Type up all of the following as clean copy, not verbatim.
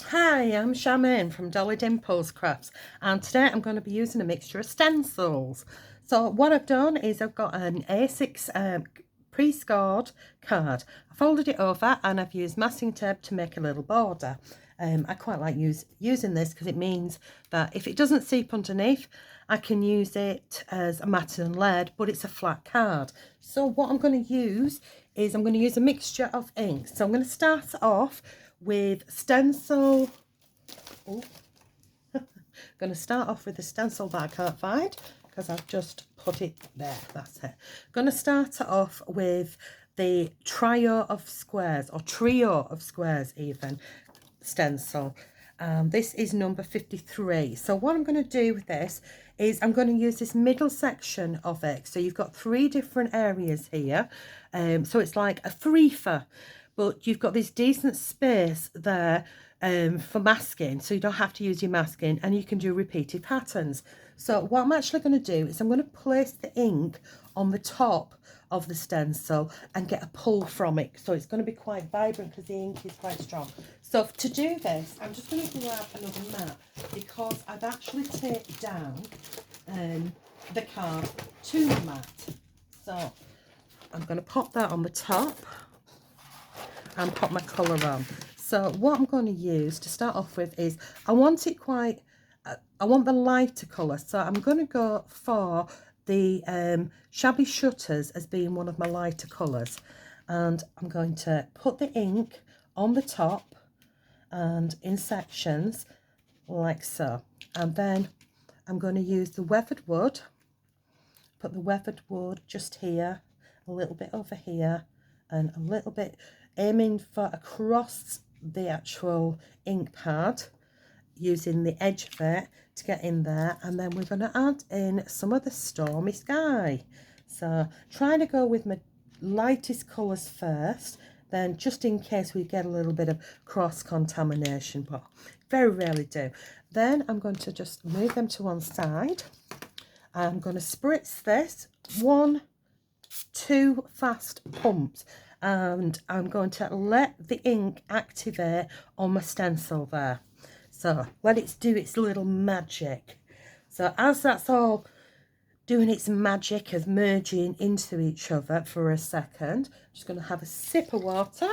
Hi, I'm Charmaine from Dolly Dimples Crafts, and today I'm going to be using a mixture of stencils. So what I've done is I've got an A6 pre-scored card. I folded it over and I've used masking tape to make a little border. I quite like using this because it means that if it doesn't seep underneath, I can use it as a matte and lead, but it's a flat card. So what I'm going to use is I'm going to use a mixture of inks. So I'm going to start off with stencil. Oh, going to start off with the stencil that I can't find because I've just put it there. That's it. Going to start off with the trio of squares, or trio of squares even, stencil. This is number 53. So what I'm going to do with this is I'm going to use this middle section of it. So you've got three different areas here. So it's like a threefer, but you've got this decent space there for masking, so you don't have to use your masking, and you can do repeated patterns. So what I'm actually going to do is I'm going to place the ink on the top of the stencil and get a pull from it, so it's going to be quite vibrant because the ink is quite strong. So to do this, I'm just going to grab another mat because I've actually taped down the card to the mat. So I'm going to pop that on the top and pop my colour on. So what I'm going to use to start off with is I want it quite, I want the lighter colour, so I'm going to go for the Shabby Shutters as being one of my lighter colours, and I'm going to put the ink on the top and in sections like so, and then I'm going to use the weathered wood, put the weathered wood just here, a little bit over here, and a little bit aiming for across the actual ink pad, using the edge of it to get in there. And then we're going to add in some of the Stormy Sky. So trying to go with my lightest colours first, then just in case we get a little bit of cross contamination, but very rarely do. Then I'm going to just move them to one side. I'm going to spritz this 1-2 fast pumps, and I'm going to let the ink activate on my stencil there. So let it do its little magic. So as that's all doing its magic of merging into each other for a second, I'm just going to have a sip of water.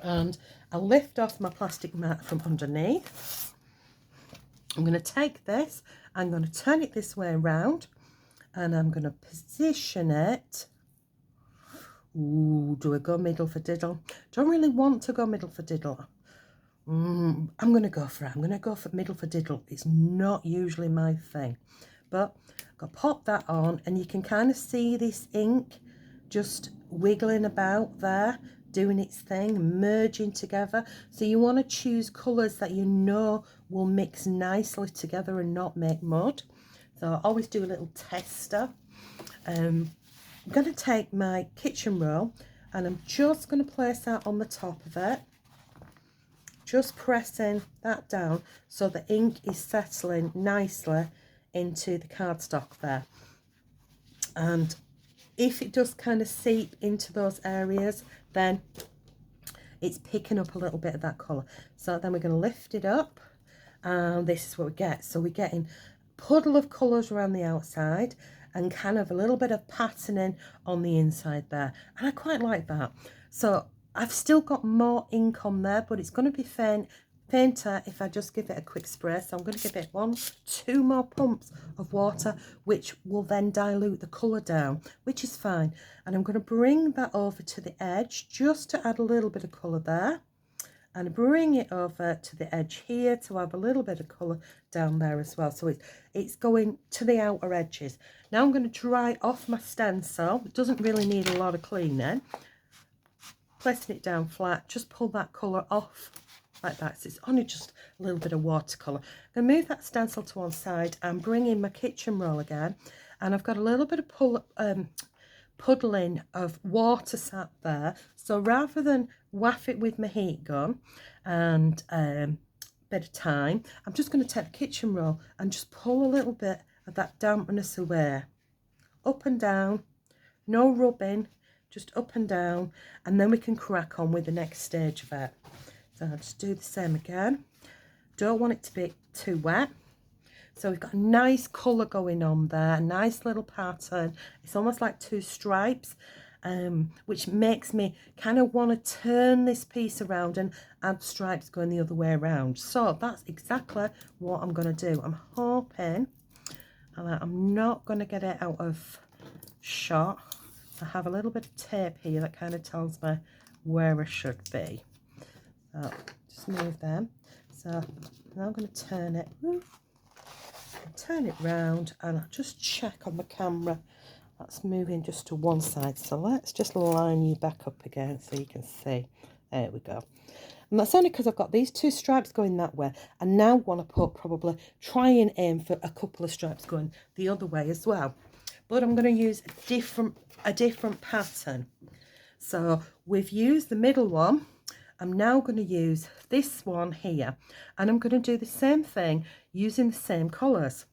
And I'll lift off my plastic mat from underneath. I'm going to take this, I'm going to turn it this way around, and I'm going to position it. Ooh, do I go middle for diddle? Don't really want to go middle for diddle. I'm going to go for it. I'm going to go for middle for diddle. It's not usually my thing. But I've got to pop that on, and you can kind of see this ink just wiggling about there, doing its thing, merging together. So you want to choose colours that you know will mix nicely together and not make mud. So I always do a little tester. I'm going to take my kitchen roll and I'm just going to place that on the top of it, just pressing that down so the ink is settling nicely into the cardstock there. And if it does kind of seep into those areas, then it's picking up a little bit of that colour. So then we're going to lift it up, and this is what we get. So we're getting a puddle of colours around the outside and kind of a little bit of patterning on the inside there, and I quite like that. So I've still got more ink on there, but it's going to be fainter if I just give it a quick spray. So I'm going to give it 1-2 more pumps of water, which will then dilute the colour down, which is fine. And I'm going to bring that over to the edge just to add a little bit of colour there, and bring it over to the edge here to have a little bit of colour down there as well. So it's going to the outer edges. Now I'm going to dry off my stencil. It doesn't really need a lot of cleaning. Placing it down flat, just pull that colour off like that. So it's only just a little bit of watercolour. I'm going to move that stencil to one side and bring in my kitchen roll again. And I've got a little bit of puddling of water sat there, so rather than waff it with my heat gun and bit of time, I'm just going to take the kitchen roll and just pull a little bit of that dampness away, up and down, no rubbing, just up and down, and then we can crack on with the next stage of it. So I'll just do the same again. Don't want it to be too wet. So we've got a nice colour going on there, a nice little pattern. It's almost like two stripes, which makes me kind of want to turn this piece around and add stripes going the other way around. So that's exactly what I'm going to do. I'm hoping, and I'm not going to get it out of shot. I have a little bit of tape here that kind of tells me where I should be. So just move them. So now I'm going to turn it. Turn it round, and I'll just check on the camera that's moving just to one side. So let's just line you back up again so you can see. There we go. And that's only because I've got these two stripes going that way, and now want to try and aim for a couple of stripes going the other way as well. But I'm going to use a different pattern. So we've used the middle one. I'm now going to use this one here, and I'm going to do the same thing using the same colours.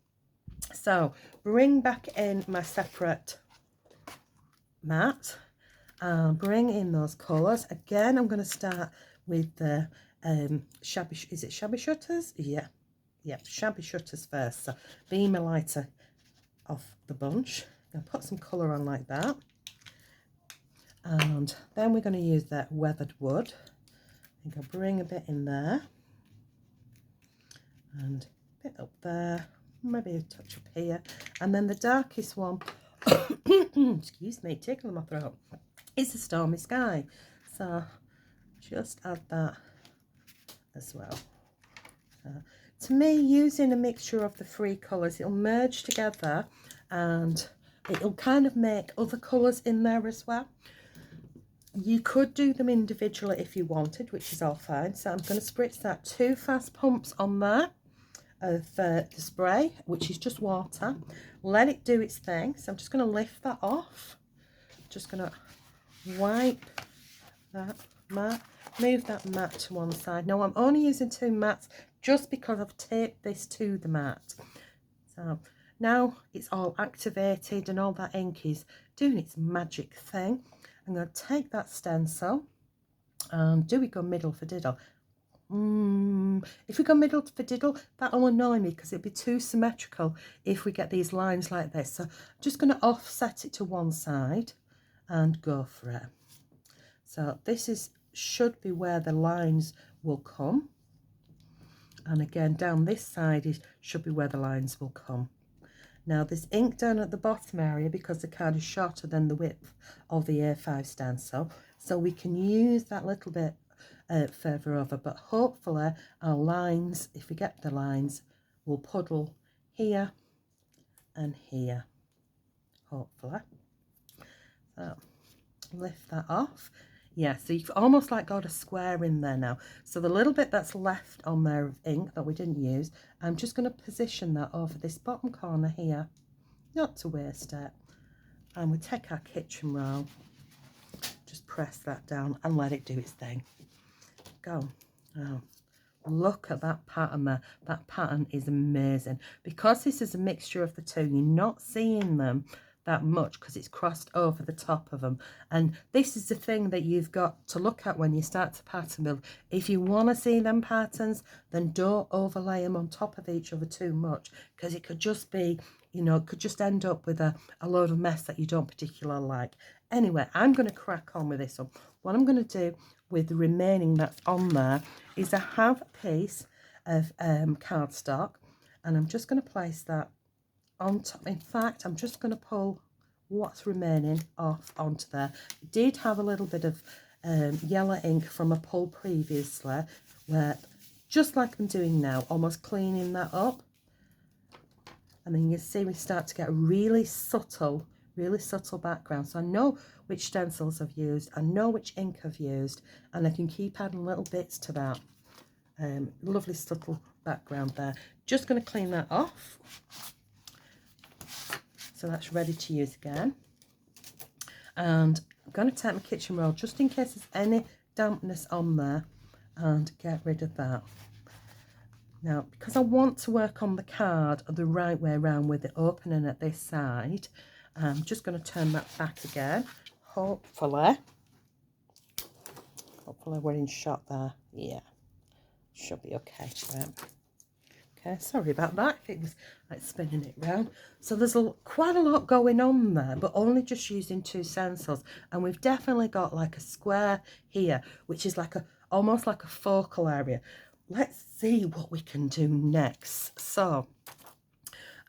So bring back in my separate mat and bring in those colours. Again, I'm going to start with the shabby shutters? Yeah, shabby shutters first. So be my lighter of the bunch. I'm going to put some colour on like that. And then we're going to use that weathered wood. I think I'll bring a bit in there and a bit up there, maybe a touch up here, and then the darkest one excuse me, tickle in my throat, is the Stormy Sky. So just add that as well. To me, using a mixture of the three colours, it'll merge together and it'll kind of make other colours in there as well. You could do them individually if you wanted, which is all fine. So I'm going to spritz that 2 fast pumps on there of the spray, which is just water. Let it do its thing. So I'm just going to lift that off. Just going to wipe that mat, move that mat to one side. Now I'm only using 2 mats just because I've taped this to the mat. So now it's all activated and all that ink is doing its magic thing. I'm going to take that stencil and do we go middle for diddle? If we go middle for diddle, that'll annoy me because it'll be too symmetrical if we get these lines like this. So I'm just going to offset it to one side and go for it. So this should be where the lines will come. And again, down this side should be where the lines will come. Now there's ink down at the bottom area because the card is shorter than the width of the A5 stencil, so we can use that little bit further over, but hopefully our lines, if we get the lines, will puddle here and here, hopefully. So lift that off. Yeah, so you've almost like got a square in there now. So the little bit that's left on there of ink that we didn't use, I'm just going to position that over this bottom corner here, not to waste it. And we take our kitchen roll, just press that down and let it do its thing. Go. Oh, look at that pattern there. That pattern is amazing. Because this is a mixture of the two, you're not seeing them that much because it's crossed over the top of them, and this is the thing that you've got to look at when you start to pattern build. If you want to see them patterns, then don't overlay them on top of each other too much, because it could just be, you know, it could just end up with a load of mess that you don't particularly like. Anyway, I'm going to crack on with this one. What I'm going to do with the remaining that's on there is I have a piece of cardstock, and I'm just going to place that on top. In fact, I'm just going to pull what's remaining off onto there. It did have a little bit of yellow ink from a pull previously, where just like I'm doing now, almost cleaning that up, and then you see we start to get a really subtle background. So I know which stencils I've used, I know which ink I've used, and I can keep adding little bits to that lovely subtle background there. Just going to clean that off. So that's ready to use again. And I'm going to take my kitchen roll just in case there's any dampness on there and get rid of that. Now, because I want to work on the card the right way around with it opening at this side, I'm just going to turn that back again. hopefully we're in shot there. Yeah, should be okay. Right. Okay, sorry about that if it was like spinning it round. So there's quite a lot going on there, but only just using 2 stencils. And we've definitely got like a square here, which is like almost like a focal area. Let's see what we can do next. So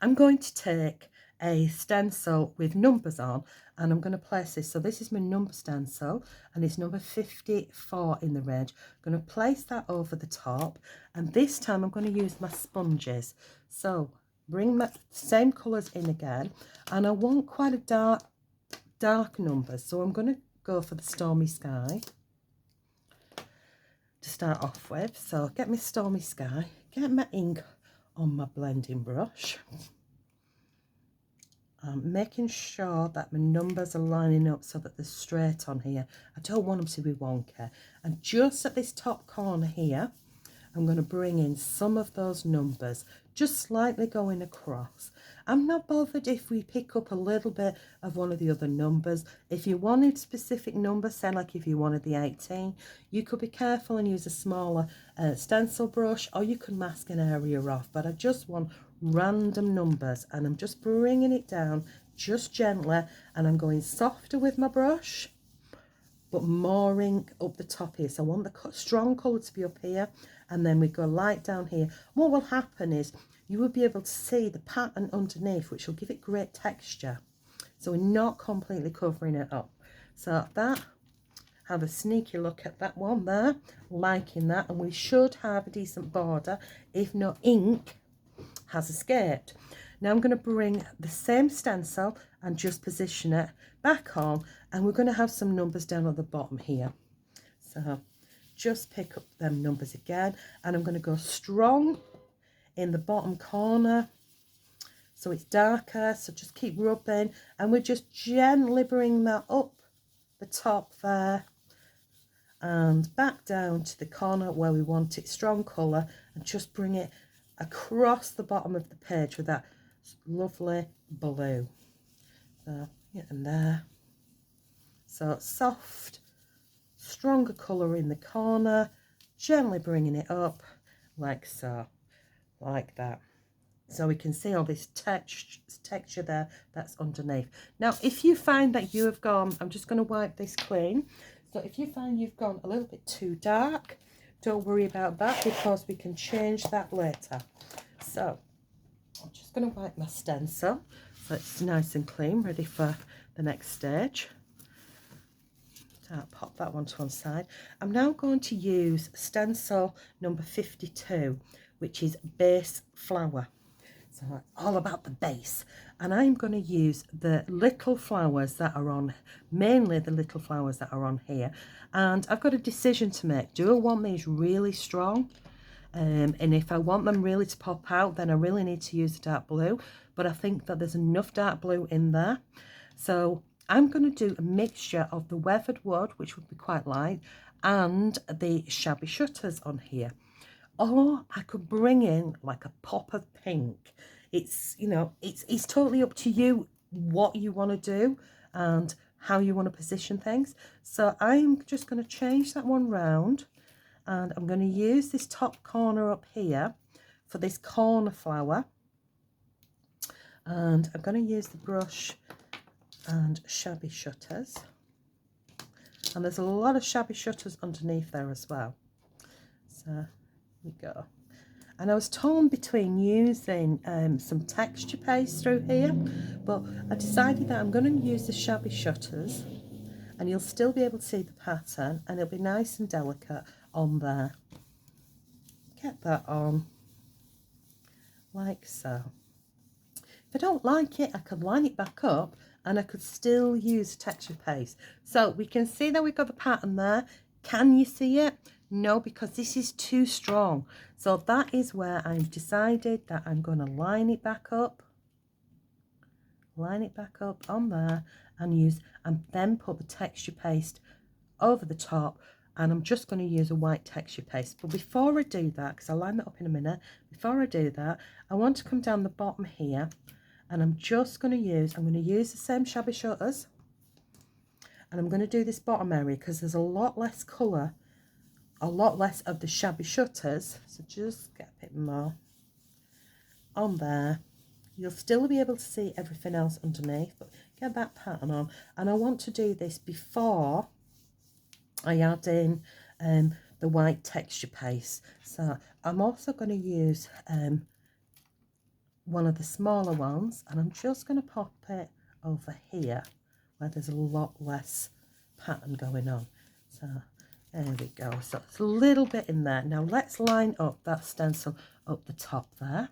I'm going to take a stencil with numbers on, and I'm going to place this. So this is my number stencil, and it's number 54 in the range. I'm going to place that over the top, and this time I'm going to use my sponges. So bring my same colours in again, and I want quite a dark number, so I'm going to go for the Stormy Sky to start off with. So get my Stormy Sky, get my ink on my blending brush. Making sure that my numbers are lining up so that they're straight on here. I don't want them to be wonky. And just at this top corner here, I'm going to bring in some of those numbers, just slightly going across. I'm not bothered if we pick up a little bit of one of the other numbers. If you wanted specific numbers, say like if you wanted the 18, you could be careful and use a smaller stencil brush, or you could mask an area off. But I just want random numbers, and I'm just bringing it down just gently, and I'm going softer with my brush but more ink up the top here. So I want the strong colour to be up here, and then we go light down here. What will happen is you will be able to see the pattern underneath, which will give it great texture. So we're not completely covering it up. So that, have a sneaky look at that one there, liking that, and we should have a decent border if no ink has escaped. Now I'm going to bring the same stencil and just position it back on, and we're going to have some numbers down at the bottom here. So just pick up them numbers again, and I'm going to go strong in the bottom corner so it's darker. So just keep rubbing, and we're just gently bring that up the top there and back down to the corner where we want it strong colour, and just bring it across the bottom of the page with that lovely blue. So yeah, and there. So soft, stronger colour in the corner, gently bringing it up like so, like that. So we can see all this texture there that's underneath. Now, if you find that you have gone, I'm just going to wipe this clean. So if you find you've gone a little bit too dark, don't worry about that, because we can change that later. So I'm just going to wipe my stencil so it's nice and clean, ready for the next stage. So I'll pop that one to one side. I'm now going to use stencil number 52, which is base flower. So it's all about the base. And I'm going to use the little flowers that are on, mainly the little flowers that are on here. And I've got a decision to make. Do I want these really strong? And if I want them really to pop out, then I really need to use the dark blue. But I think that there's enough dark blue in there. So I'm going to do a mixture of the weathered wood, which would be quite light, and the shabby shutters on here. Or I could bring in like a pop of pink. It's, you know, it's totally up to you what you want to do and how you want to position things. So I'm just going to change that one round, and I'm going to use this top corner up here for this corner flower. And I'm going to use the brush and shabby shutters. And there's a lot of shabby shutters underneath there as well. So we go. And I was torn between using some texture paste through here, but I decided that I'm going to use the shabby shutters, and you'll still be able to see the pattern, and it'll be nice and delicate on there. Get that on like so. If I don't like it, I could line it back up, and I could still use texture paste. So we can see that we've got the pattern there. Can you see it? No, because this is too strong. So that is where I've decided that I'm going to line it back up on there, and then put the texture paste over the top, and I'm just going to use a white texture paste. But before I do that, because I'll line that up in a minute, before I do that, I want to come down the bottom here, and I'm going to use the same shabby shutters, And I'm going to do this bottom area because there's a lot less colour, a lot less of the shabby shutters. So just get a bit more on there. You'll still be able to see everything else underneath, but get that pattern on. And I want to do this before I add in the white texture paste. So I'm also going to use one of the smaller ones, and I'm just going to pop it over here where there's a lot less pattern going on. So there we go. So it's a little bit in there. Now let's line up that stencil up the top there.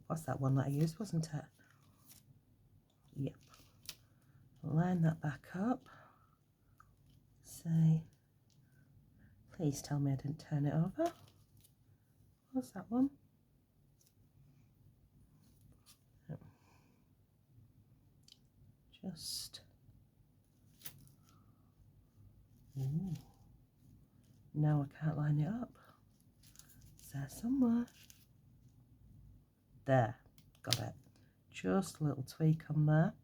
What's that one that I used, wasn't it? Yep. Line that back up. Say, please tell me I didn't turn it over. What's that one? Just, ooh. Now I can't line it up. It's there somewhere. There, got it. Just a little tweak on there.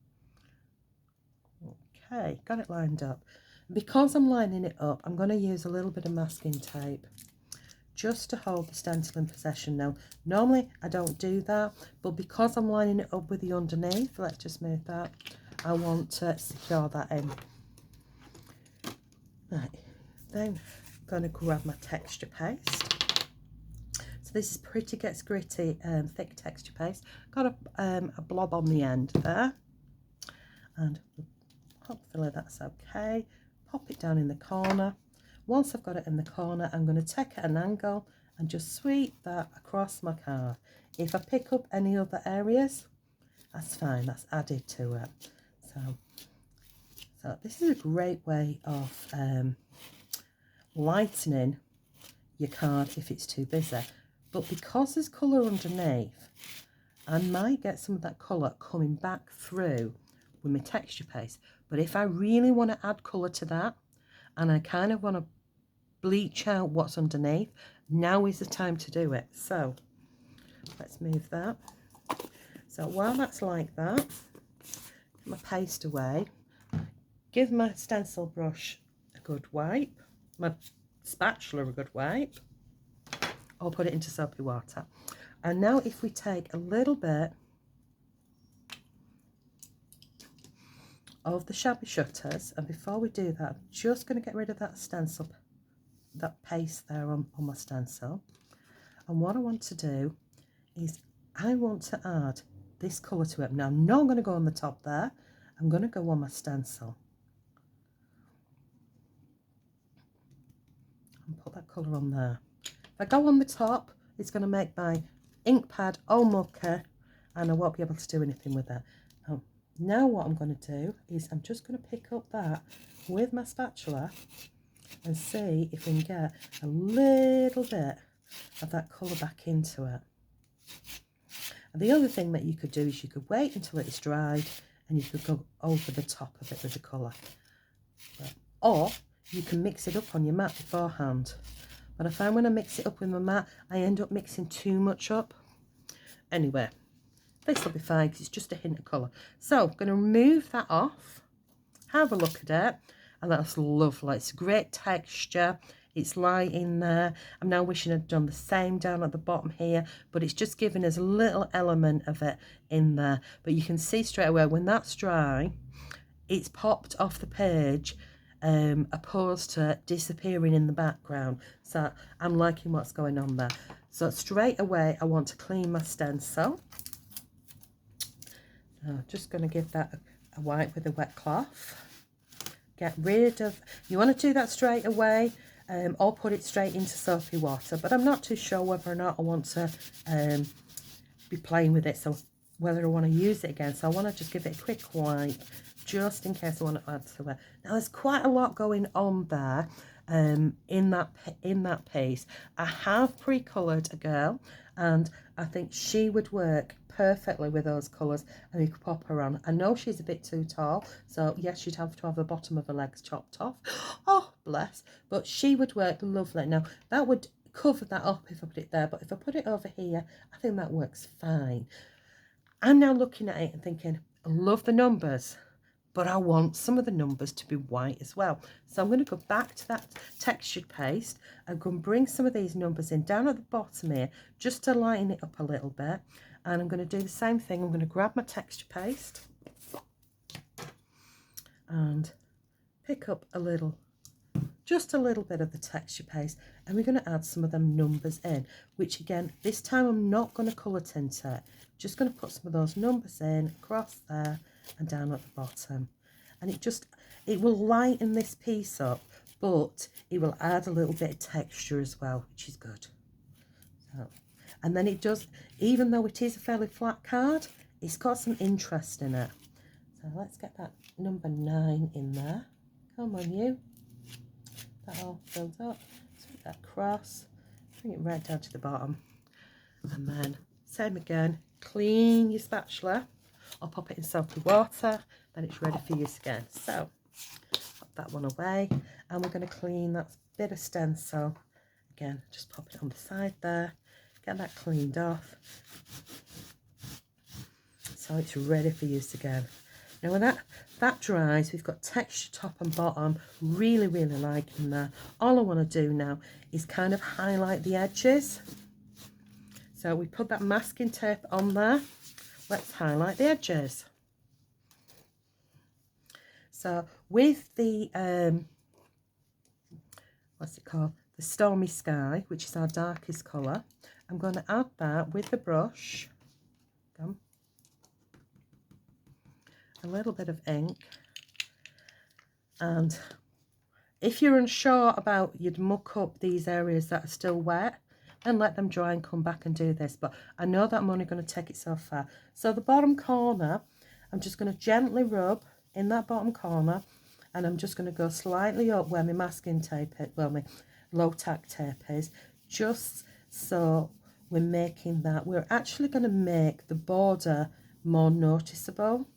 Okay, got it lined up. Because I'm lining it up, I'm going to use a little bit of masking tape just to hold the stencil in possession. Now, normally I don't do that, but because I'm lining it up with the underneath, let's just move that, I want to secure that in. Right, then I'm going to grab my texture paste. So this is Pretty Gets Gritty thick texture paste. Got a blob on the end there, and hopefully that's okay. Pop it down in the corner. Once I've got it in the corner, I'm going to take it at an angle and just sweep that across my card. If I pick up any other areas, that's fine, that's added to it. So this is a great way of lightening your card if it's too busy. But because there's colour underneath, I might get some of that colour coming back through with my texture paste. But if I really want to add colour to that, and I kind of want to bleach out what's underneath, now is the time to do it. So let's move that. So while that's like that, get my paste away, give my stencil brush a good wipe, my spatula a good wipe, or put it into soapy water. And now if we take a little bit of the shabby shutters, and before we do that, I'm just going to get rid of that stencil, that paste there on my stencil. And what I want to do is I want to add this colour to it. Now I'm not going to go on the top there, I'm going to go on my stencil and put that colour on there. If I go on the top, it's going to make my ink pad all mucky and I won't be able to do anything with it. Now what I'm going to do is I'm just going to pick up that with my spatula and see if we can get a little bit of that colour back into it. And the other thing that you could do is you could wait until it's dried and you could go over the top of it with the colour. Or you can mix it up on your mat beforehand. But I find when I mix it up with my mat, I end up mixing too much up. Anyway, this will be fine because it's just a hint of colour. So I'm going to remove that off, have a look at it, and that's lovely. It's a great texture. It's light in there. I'm now wishing I'd done the same down at the bottom here, but it's just giving us a little element of it in there. But you can see straight away when that's dry, it's popped off the page, opposed to disappearing in the background. So I'm liking what's going on there. So straight away I want to clean my stencil. I'm just going to give that a wipe with a wet cloth. Get rid of, you want to do that straight away, or put it straight into soapy water, but I'm not too sure whether or not I want to be playing with it, so whether I want to use it again. So I want to just give it a quick wipe just in case I want to add to it. Now there's quite a lot going on there in that piece. I have pre-coloured a girl and I think she would work perfectly with those colours, and you could pop her on. I know she's a bit too tall, so yes, she'd have to have the bottom of her legs chopped off. Oh bless, but she would work lovely. Now that would cover that up if I put it there, but if I put it over here, I think that works fine. I'm now looking at it and thinking, I love the numbers, but I want some of the numbers to be white as well. So I'm going to go back to that textured paste. I'm going to bring some of these numbers in down at the bottom here, just to lighten it up a little bit. And I'm going to do the same thing. I'm going to grab my texture paste and pick up a little, just a little bit of the texture paste, and we're going to add some of them numbers in, which again, this time I'm not going to colour tint it. Just going to put some of those numbers in across there and down at the bottom, and it will lighten this piece up, but it will add a little bit of texture as well, which is good. So, and then it does, even though it is a fairly flat card, it's got some interest in it. So let's get that number 9 in there. Come on, you. That all filled up. Sweep that across. Bring it right down to the bottom. And then, same again, clean your spatula or pop it in soapy water. Then it's ready for use again. So, pop that one away. And we're going to clean that bit of stencil. Again, just pop it on the side there. Get that cleaned off. So it's ready for use again. Now when that dries, we've got texture top and bottom, really liking that. All I want to do now is kind of highlight the edges. So we put that masking tape on there. Let's highlight the edges. So with the, what's it called? The Stormy Sky, which is our darkest colour, I'm going to add that with the brush. Come. A little bit of ink, and if you're unsure about, you'd muck up these areas that are still wet and let them dry and come back and do this, but I know that I'm only going to take it so far. So the bottom corner, I'm just going to gently rub in that bottom corner, and I'm just going to go slightly up where my masking tape is, well, my low tack tape is, just so we're making that, we're actually going to make the border more noticeable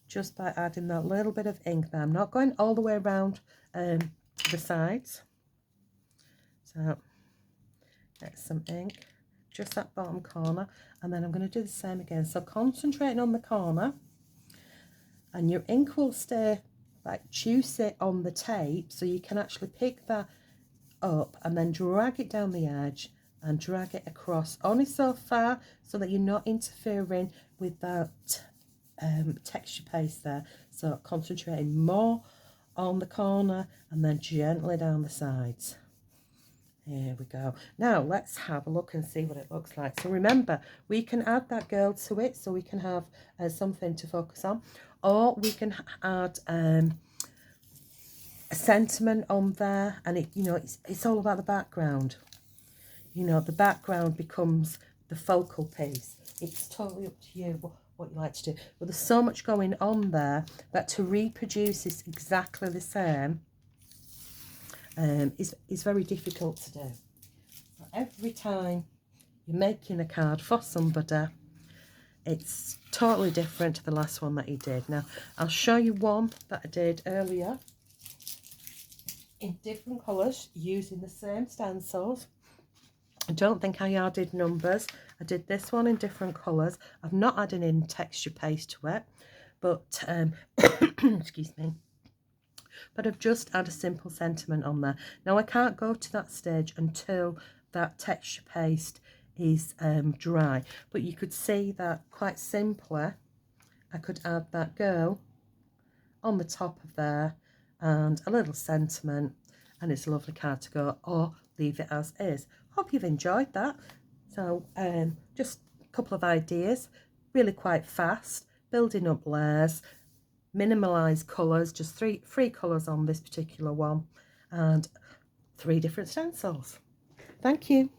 just by adding that little bit of ink there. I'm not going all the way around the sides. So get some ink, just that bottom corner, and then I'm going to do the same again. So concentrating on the corner, and your ink will stay like juicy on the tape, so you can actually pick that up and then drag it down the edge and drag it across only so far so that you're not interfering with that texture paste there. So concentrating more on the corner and then gently down the sides. Here we go. Now let's have a look and see what it looks like. So remember, we can add that girl to it, so we can have something to focus on, or we can add a sentiment on there, and it's all about the background. The background becomes the focal piece. It's totally up to you what you like to do, but there's so much going on there that to reproduce this exactly the same is very difficult to do. So every time you're making a card for somebody, it's totally different to the last one that you did. Now I'll show you one that I did earlier in different colours using the same stencils. I don't think I added numbers. I did this one in different colours. I've not added in texture paste to it, but excuse me, but I've just added a simple sentiment on there. Now I can't go to that stage until that texture paste is dry, but you could see that quite simply I could add that girl on the top of there and a little sentiment, and it's a lovely card to go, or leave it as is. Hope you've enjoyed that. So just a couple of ideas, really quite fast, building up layers, minimalise colours, just three colours on this particular one, and 3 different stencils. Thank you.